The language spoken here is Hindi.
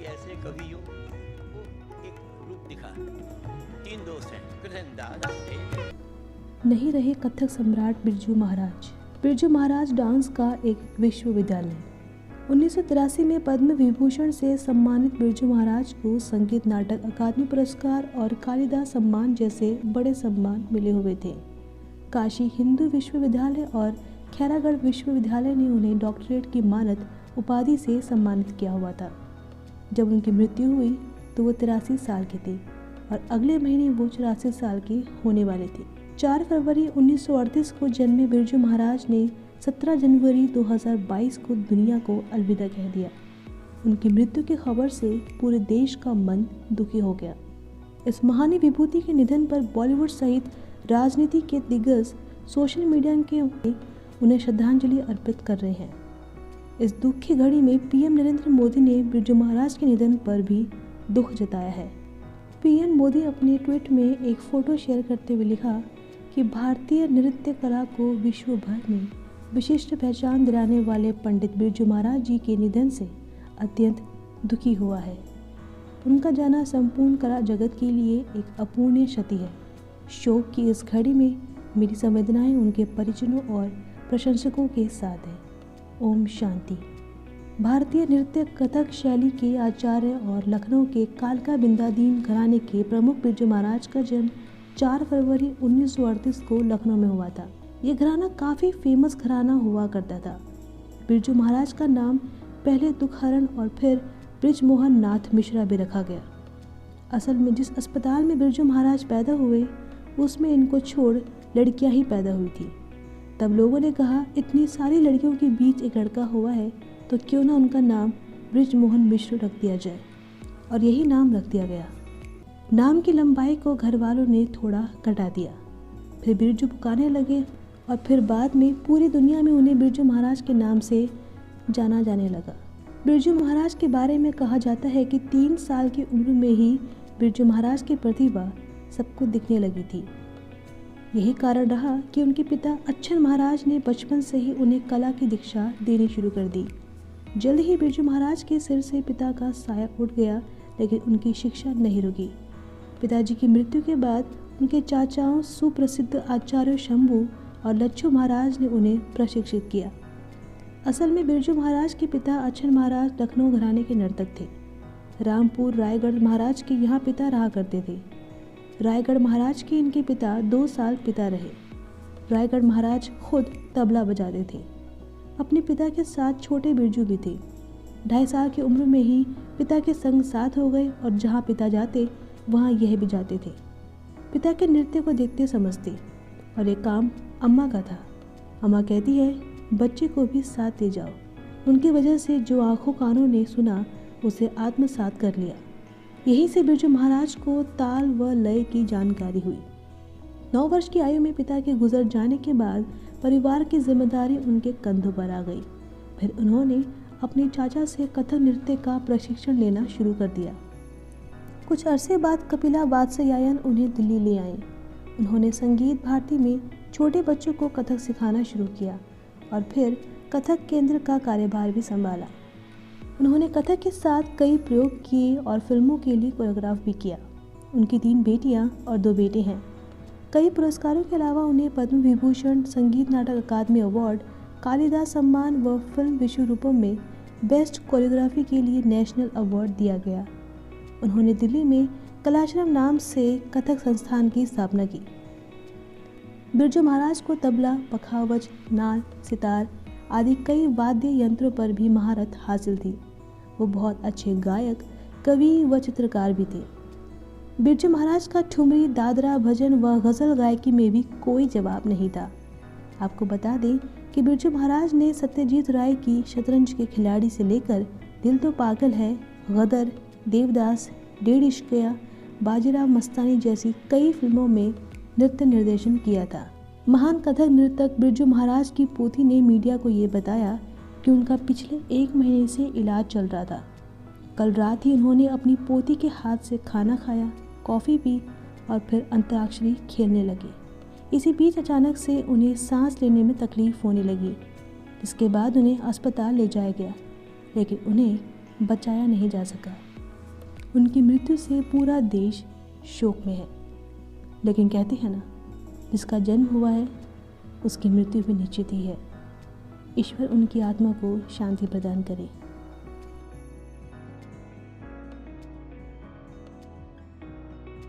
ऐसे कवि यूं वो एक रूप दिखा। 3 दोस्त हैं, कृष्ण दादा नहीं रहे कथक सम्राट बिरजू महाराज। बिरजू महाराज डांस का एक विश्वविद्यालय। 1983 में पद्म विभूषण से सम्मानित बिरजू महाराज को संगीत नाटक अकादमी पुरस्कार और कालिदास सम्मान जैसे बड़े सम्मान मिले हुए थे। काशी हिंदू विश्वविद्यालय और खैरागढ़ विश्वविद्यालय ने उन्हें डॉक्टरेट की मानद उपाधि से सम्मानित किया हुआ था। जब उनकी मृत्यु हुई तो वो 83 साल के थे और अगले महीने वो 84 साल के होने वाले थे। 4 फरवरी 1938 को जन्मे बिरजू महाराज ने 17 जनवरी 2022 को दुनिया को अलविदा कह दिया। उनकी मृत्यु की खबर से पूरे देश का मन दुखी हो गया। इस महान विभूति के निधन पर बॉलीवुड सहित राजनीति के दिग्गज सोशल मीडिया के उन्हें श्रद्धांजलि अर्पित कर रहे हैं। इस दुख की घड़ी में पीएम नरेंद्र मोदी ने बिरजू महाराज के निधन पर भी दुख जताया है। पीएम मोदी अपने ट्वीट में एक फ़ोटो शेयर करते हुए लिखा कि भारतीय नृत्य कला को विश्व भर में विशिष्ट पहचान दिलाने वाले पंडित बिरजू महाराज जी के निधन से अत्यंत दुखी हुआ है। उनका जाना संपूर्ण कला जगत के लिए एक अपूर्णीय क्षति है। शोक की इस घड़ी में मेरी संवेदनाएं उनके परिजनों और प्रशंसकों के साथ हैं। ओम शांति। भारतीय नृत्य कथक शैली के आचार्य और लखनऊ के कालका बिंदादीन घराने के प्रमुख बिरजू महाराज का जन्म 4 फरवरी 1938 को लखनऊ में हुआ था। ये घराना काफ़ी फेमस घराना हुआ करता था। बिरजू महाराज का नाम पहले दुखहरण और फिर बृजमोहन नाथ मिश्रा भी रखा गया। असल में जिस अस्पताल में बिरजू महाराज पैदा हुए उसमें इनको छोड़ लड़कियां ही पैदा हुई थी। तब लोगों ने कहा इतनी सारी लड़कियों के बीच एक लड़का हुआ है तो क्यों ना उनका नाम बृजमोहन मिश्र रख दिया जाए, और यही नाम रख दिया गया। नाम की लंबाई को घर वालों ने थोड़ा घटा दिया, फिर बिरजू पुकारने लगे और फिर बाद में पूरी दुनिया में उन्हें बिरजू महाराज के नाम से जाना जाने लगा। बिरजू महाराज के बारे में कहा जाता है कि 3 साल की उम्र में ही बिरजू महाराज की प्रतिभा सबको दिखने लगी थी। यही कारण रहा कि उनके पिता अच्छन महाराज ने बचपन से ही उन्हें कला की दीक्षा देनी शुरू कर दी। जल्द ही बिरजू महाराज के सिर से पिता का साया उठ गया, लेकिन उनकी शिक्षा नहीं रुकी। पिताजी की मृत्यु के बाद उनके चाचाओं सुप्रसिद्ध आचार्य शंभू और लच्छू महाराज ने उन्हें प्रशिक्षित किया। असल में बिरजू महाराज के पिता अच्छन महाराज लखनऊ घराने के नर्तक थे। रामपुर रायगढ़ महाराज के यहाँ पिता रहा करते थे। रायगढ़ महाराज के इनके पिता 2 साल पिता रहे। रायगढ़ महाराज खुद तबला बजाते थे। अपने पिता के साथ छोटे बिरजू भी थे। 2.5 साल की उम्र में ही पिता के संग साथ हो गए और जहाँ पिता जाते वहाँ यह भी जाते थे। पिता के नृत्य को देखते समझते, और एक काम अम्मा का था। अम्मा कहती है बच्चे को भी साथ ले जाओ। उनकी वजह से जो आंखों कानों ने सुना उसे आत्मसात कर लिया। यहीं से बिरजू महाराज को ताल व लय की जानकारी हुई। 9 वर्ष की आयु में पिता के गुजर जाने के बाद परिवार की जिम्मेदारी उनके कंधों पर आ गई। फिर उन्होंने अपने चाचा से कथक नृत्य का प्रशिक्षण लेना शुरू कर दिया। कुछ अरसे बाद कपिला वात्स्यायन उन्हें दिल्ली ले आए। उन्होंने संगीत भारती में छोटे बच्चों को कथक सिखाना शुरू किया और फिर कथक केंद्र का कार्यभार भी संभाला। उन्होंने कथक के साथ कई प्रयोग किए और फिल्मों के लिए कोरियोग्राफ भी किया। उनकी 3 बेटियां और 2 बेटे हैं। कई पुरस्कारों के अलावा उन्हें पद्म विभूषण, संगीत नाटक अकादमी अवार्ड, कालिदास सम्मान व फिल्म विश्व रूपम में बेस्ट कोरियोग्राफी के लिए नेशनल अवार्ड दिया गया। उन्होंने दिल्ली में कलाश्रम नाम से कथक संस्थान की स्थापना की। बिरजू महाराज को तबला, पखावज, नाल, सितार आदि कई वाद्य यंत्रों पर भी महारत हासिल थी। वो बहुत अच्छे गायक, कवि व चित्रकार भी थे। बिरजू महाराज का ठुमरी, दादरा, भजन व गज़ल गायकी में भी कोई जवाब नहीं था। आपको बता दें कि बिरजू महाराज ने सत्यजीत राय की शतरंज के खिलाड़ी से लेकर दिल तो पागल है, गदर, देवदास, डेढ़ इश्किया, बाजीराव मस्तानी जैसी कई फिल्मों में नृत्य निर्देशन किया था। महान कथक नर्तक बिरजू महाराज की पोती ने मीडिया को ये बताया कि उनका पिछले 1 महीने से इलाज चल रहा था। कल रात ही उन्होंने अपनी पोती के हाथ से खाना खाया, कॉफ़ी पी और फिर अंतराक्षरी खेलने लगे। इसी बीच अचानक से उन्हें सांस लेने में तकलीफ होने लगी, जिसके बाद उन्हें अस्पताल ले जाया गया, लेकिन उन्हें बचाया नहीं जा सका। उनकी मृत्यु से पूरा देश शोक में है। लेकिन कहते हैं ना, जिसका जन्म हुआ है उसकी मृत्यु भी निश्चित ही है। ईश्वर उनकी आत्मा को शांति प्रदान करे।